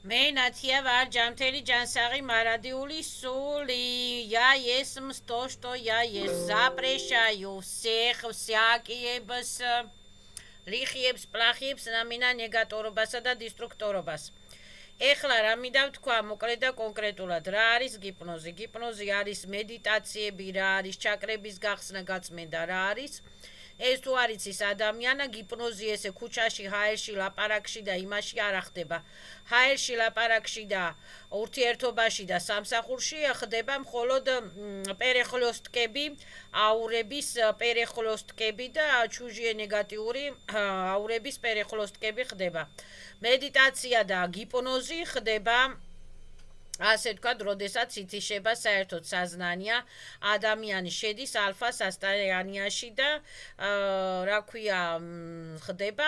მე ნათია ვარ ჯანმრთელი ჯანსაღი მარადიული სული я есмь то что я есть запрещаю всех всякиებს ლიხიებს პლახიებს ნამინა ნეგატორობასა და დისტრუქტორობას ეხლა რა მინდა ვთქვა მოკლედ და კონკრეტულად რა არის გიპნოზი გიპნოზი არის მედიტაციები რა არის ჩაკრების გახსნა გაწმენდა რა არის ეს თუ არის ის ადამიანა გიპნოზი ესე ქუჩაში ჰაერში ლაპარაკში და იმაში არ ხდება ჰაერში ლაპარაკში და ურთიერთობაში და სამსახურში ხდება მხოლოდ პერეხლოსტკები აურების პერეხლოსტკები და ჩუჟიე ნეგატიური აურების პერეხლოსტკები ხდება მედიტაცია და გიპნოზი ხდება ასე ვთქვათ, როდესაც ითიშება საერთოდ საზნანია, ადამიანი შედის ალფა სასტაიანიაში და რა ქვია, ხდება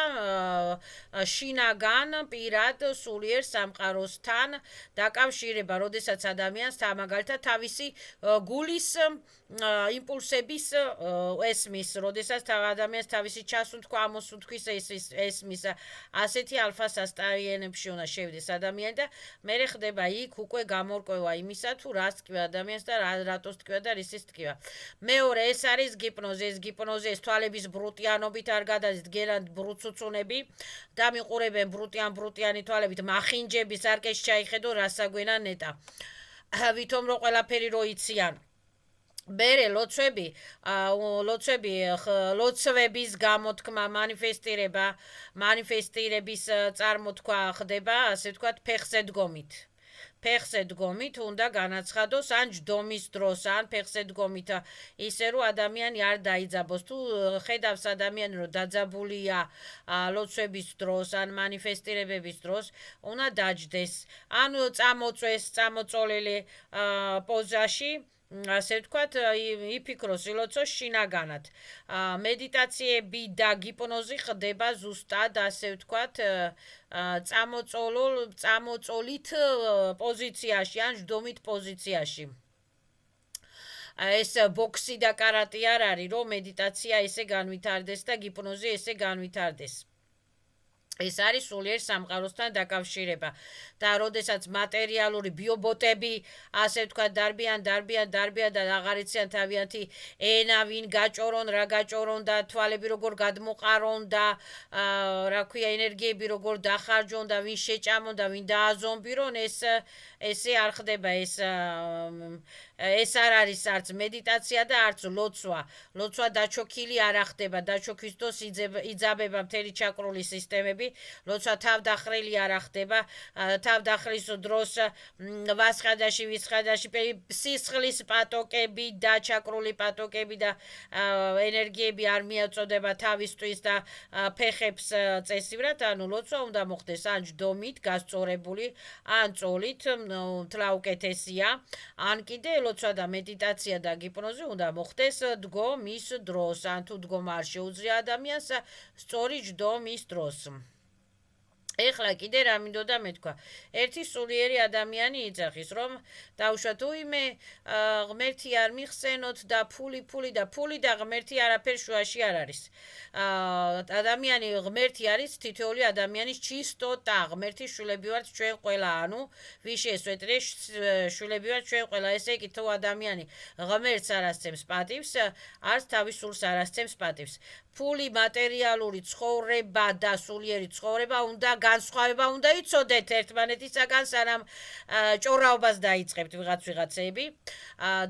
შინაგან პირად სულიერ სამყაროსთან დაკავშირება, როდესაც ადამიანს მაგალითად თავისი გულის იმპულსების ესმის, როდესაც ადამიანს თავისი ჩასუნთქვა, ამოსუნთქვის ესმის, ასეთი ალფა სასტაიანებში უნდა შევიდეს ადამიანი და მე ხდება იქ უკვე გამორკვევა იმისა თუ რას თქვა ადამიანს და რატოს თქვა და რისის თქვა. მეორე ეს არის გიპნოზი, ეს გიპნოზი ეს თვალების ბრუტიანობით არ გადადის გერად ბრუცუცუნები და მიყურებენ ბრუტიანი თვალებით მახინჯების არკეშ ჩაიხედო რასაგვენა ნეტა. ვითომ რომ ყველაფერი რო იციან ბერე ლოცვების გამოთქმა მანიფესტირების წარმოთქვა ხდება ასე ვთქვათ ფეხზე დგომით უნდა განაცხადოს ან ჯდომის დროს ან ფეხზე დგომით ისე რომ ადამიანი არ დაიძაბოს თუ ხედავს ადამიანი რომ დაძაბულია ლოცვების დროს ან მანიფესტირებების დროს უნდა დაჯდეს ან წამოწვეს წამოწოლილი პოზაში ასე ვთქვათ, იფიქროს ილოცოს შინაგანად. მედიტაციები და გიპნოზი ხდება ზუსტად, ასე ვთქვათ, წამოწოლით პოზიციაში, ან ჯდომით პოზიციაში. ეს ბოქსი და კარატე არ არის, რომ მედიტაცია ესე განვითარდეს და გიპნოზი ესე განვითარდეს. ეს არის სულიერ სამყაროსთან დაკავშირება და როდესაც მატერიალური ბიობოტები ასე ვთქვათ დარბიან და აღარ იციან თავიანთი ენა ვინ გაჭორონ რა გაჭორონ და თვალები როგორ გადმოყარონ და რა ქვია ენერგიები როგორ დახარჯონ და ვინ შეჭამონ და ვინ დააზომბირონ ესე არ ხდება ეს არ არის არც მედიტაცია და არც ლოცვა დაჩოქილი არ ხდება დაჩოქვის დროს იძაბება მთელი ჩაკრული სისტემები ლოცვა თავდახრილი არ ხდება თავდახრის დროს ვასხადაში ვისხადაში სისხლის პატოკები და ჩაკრული პატოკები და ენერგიები არ მიაწოდება თავისთვის და ფეხებს წესივრად ანუ ლოცვა უნდა მოხდეს ან ჯდომით გასწორებული ან წოლით თლა უკეთესია ან კიდე ლოცვა და მედიტაცია და გიპნოზი უნდა მოხდეს დგომის დროს ან თუ დგომა არ შეუძლია ადამიანს სწორი ჯდომის დროს ეხლა კიდე რა მინდოდა მეთქვა ერთი სულიერი ადამიანი იძახის რომ დაუშვათ უიმე ღმერთი არ მიხსენოთ და ფული და ღმერთი არაფერ შუაში არ არის ადამიანი ღმერთი არის თითოეული ადამიანის ჩისტოტა ღმერთის შვილები ვართ ჩვენ ყველა ანუ ვიში ესვეტრე შვილები ვართ ჩვენ ყველა ესე იგი თუ ადამიანი ღმერთს არ ასცემს პატივს არც თავის სულს არ ასცემს პატივს ფული მატერიალური ცხოვრება და სულიერი ცხოვრება უნდა განსხვავება უნდა იცოდეთ ერთმანეთისაგან სანამ ჭორაობას დაიწყებთ ვიღაცეები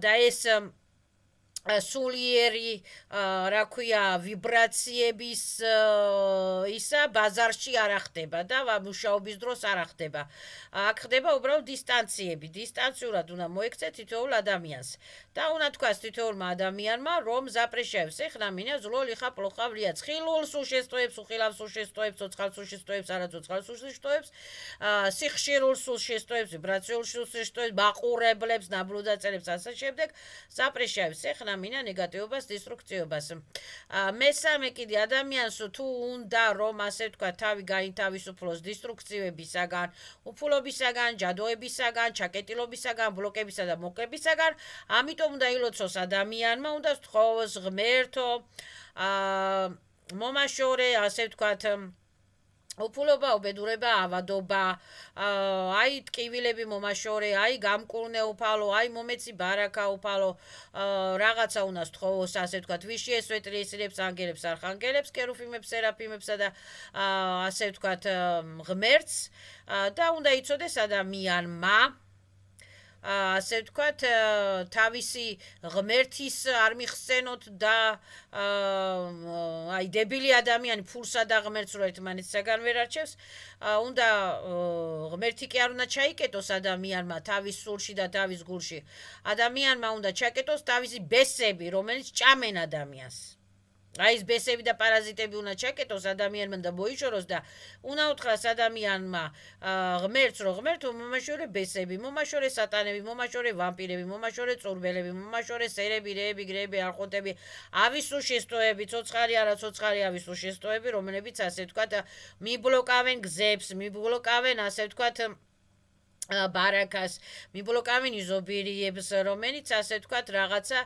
და ეს სულიერი რა ქვია ვიბრაციების ისა ბაზარში არ ხდება და მუშაობის დროს არ ხდება აქ ხდება უბრალოდ დისტანციურად უნდა მოექცეთ თითოეულ ადამიანს და უნდა თქვას თითოეულმა ადამიანმა რომ запрещаю всех на меня зло лиха плохо влиять ხილულ სულშესტოებს უხილავ სულშესტოებს ცოცხალ სულშესტოებს არაცოცხალ სულშესტოებს სიხშირულ სულშესტოებს ვიბრაციულ სულშესტოებს მაყურებლებს ნაბლუდაწერებს ასე შემდეგ запрещаю всех на меня ნეგატივობას დისტრუქციობას მესამე კიდე ადამიანს თუ უნდა რომ ასე ვთქვა თავი გაინთავისუფლოს დისტრუქციებისაგან უფულობისაგან ჯადოებისაგან ჩაკეტილობისაგან ბლოკებისა და მოკვებისაგან ამიტომ უნდა ილოცოს ადამიანმა უნდა სთხოვოს ღმერთო მომაშორე ასე ვთქვათ ოფულობა, უბედურება, ავადობა, აი ტკივილები მომაშორე, აი გამკურნე უფალო, აი მომეცი ბარაკა უფალო, რაღაცა უნდა სთხოვოს, ასე ვთქვათ, ვიში ესვეტრიესილებს, ანგელებს, არხანგელებს, კერუფიმებს, სერაფიმებსა და ასე ვთქვათ, ღმერთს და უნდა იცოდეს ადამიანმა ასე ვთქვათ, თავისი ღმერთის არ მიხსენოთ და აი დებილი ადამიანი ფულსა და ღმერთს რო ერთმანეთსაგან ვერ არჩევს, უნდა ღმერთი კი არ უნდა ჩაიკეტოს ადამიანმა თავის სულში და თავის გულში. ადამიანმა უნდა ჩაკეტოს თავისი ბესები, რომელიც ჭამენ ადამიანს. აი ეს ბესები და პარაზიტები უნდა ჩაკეტოს ადამიანმა და მოიშოროს და უნდა უთხრას ადამიანმა ღმერთს რომ ღმერთო მომაშორე ბესები, მომაშორე სატანები, მომაშორე ვამპირები, მომაშორე წურბელები, მომაშორე სერები, რეები, გრეები, არხოტები, ავისუ შეստოები, ცოცხალი არა ცოცხალი ავისუ შეստოები, რომლებიც ასე ვთქვათ მიბლოკავენ გზებს, მიბლოკავენ ასე ვთქვათ ბარაკას, მიბლოკავენ იზობირიებს, რომელიც ასე ვთქვათ რაღაცა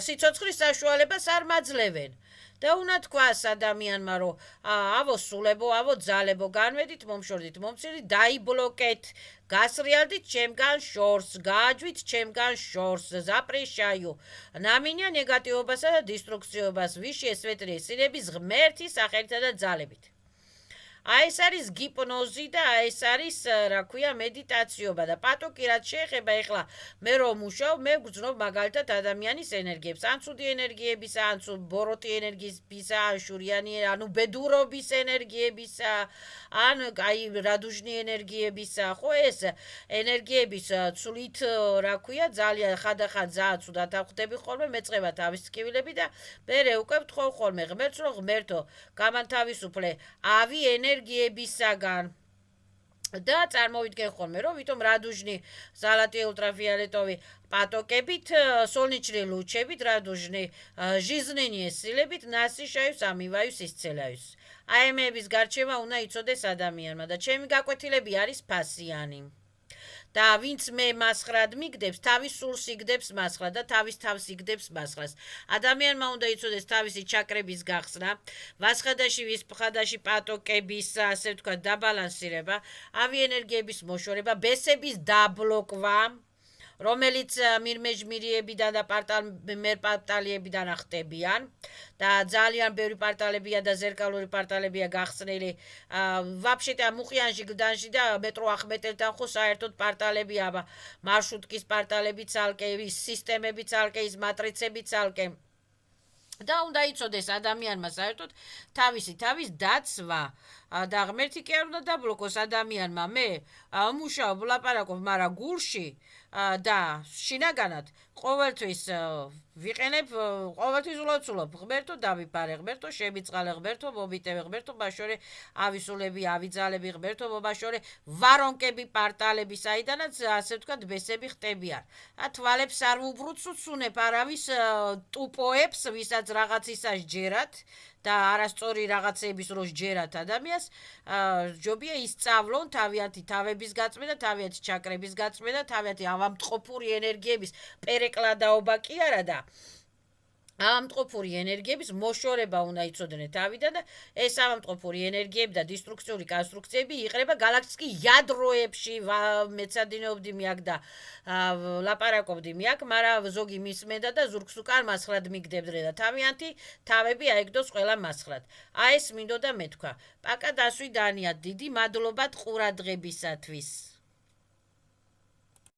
სიცოცხლის საშუალებას არ მაძლევენ. და უნდა თქვას ადამიანმა, რომ ავო სულებო, ავო ძალებო, განვედით, მომშორდით, მომცირდით, დაიბლოკეთ, გასრიალდით ჩემგან შორს, გააჯვით ჩემგან შორს, ზაპრეშაიო. ნამინია ნეგატივობასა და დისტრუქციობას, ვიში ესვეტრი სილების ღმერთის სახელითა და ძალებით. აი ეს არის გიპნოზი და აი ეს არის რა ქვია მედიტაციობა და პატოკი რაც შეეხება ეხლა მე რომ მუშაობ მე გძნობ მაგალითად ადამიანის ენერგიებს ან ცუდი ენერგიებისა ან ბოროტი ენერგიებისა ან შურიანი ანუ ბედურობის ენერგიებისა ან აი რადუჟნი ენერგიებისა ხო ეს ენერგიების ცვლით რა ქვია ძალიან ხადახად ძალიან ცუდად ახვდები ხოლმე მეწყება თავის ტკივილები და მე უკვე ვთხოვ ხოლმე ღმერთს რომ ღმერთო გამანთავისუფლე ავი ენერგიებისაგან და წარმოვიდგენ ხოლმე რომ ვითომ რადუჟნი ზალატი ულტრაფიოლეტოვი პატოკებით სოლნიჩრი ლუჩებით რადუჟნი ჟიზნენი ესილებით ნასიშაյուს ამივაյուს ისცელაյուს აი ამების გარჩევა უნდა იცოდეს ადამიანმა და ჩემი გაკვეთილები არის ფასიანი და ვინც მე მასხრად მიგდებს, თავის სულს იგდებს მასხრად და თავის თავს იგდებს მასხრას. ადამიანმა უნდა იცოდეს თავისი ჩაკრების გახსნა, ვასხადაში ვისფხადაში პატოკების, ასე ვთქვათ, დაბალანსირება, ავიენერგიების მოშორება, ბესების დაბლოკვა, რომელიც მირმეჟმირიებიდან და მერპარტალიებიდან ახტებიან და ძალიან ბევრი პარტალებია და ზერკალური პარტალებია გახსნილი ვაფშეტა მუხიანში გდანში და მეტრო ახმეტელთან ხო საერთოდ პარტალებია მარშრუტკის პარტალები ცალკე სისტემები ცალკე ის მატრიცები ცალკე და უნდა იცოდეს ადამიანმა საერთოდ თავის დაცვა და ღმერთი კი არ უნდა დაბლოკოს ადამიანმა მე მუშაობ ლაპარაკობ მაგრამ გულში და შინაგანად ყოველთვის ვიყენებ ყოველთვის ვლოცულობ ღმერთო დავიფარე ღმერთო შემიწყალე ღმერთო მომიტევე ღმერთო ბაშორე ავისულები ავიძალები ღმერთო მომაშორე ვარონკები პარტალები საიდანაც ასე ვთქვათ ბესები ხტებიან თვალებს არ უბრუცუნებ არავის ტუპოებს ვისაც რაღაცისას ჯერათ და არასწორი რაღაცების დროს ჯერათ ადამიანს ჯობია ისწავლონ თავიანთი თავების გაწმენდა თავიანთი ჩაკრების გაწმენდა თავიანთი ავამტყოფური ენერგიების პერეკლადაობა კი არა და ავამტყოფური ენერგიების მოშორება უნდა იცოდნენ თავიდან და ეს ავამტყოფური ენერგიები და დისტრუქციული კონსტრუქციები იყრება გალაქტიკის ядროებში მეცადინეობდი მიაკ და ლაპარაკობდი მიაკ მაგრამ ზოგი მისმენდა და ზურგს უკან მასხრად მიგდებდნენ და თავიანთი თავები აიგდოს ყველა მასხრად აი ეს მინდოდა მეთქვა პაკა დასვი დანია დიდი მადლობა ყურადღებისათვის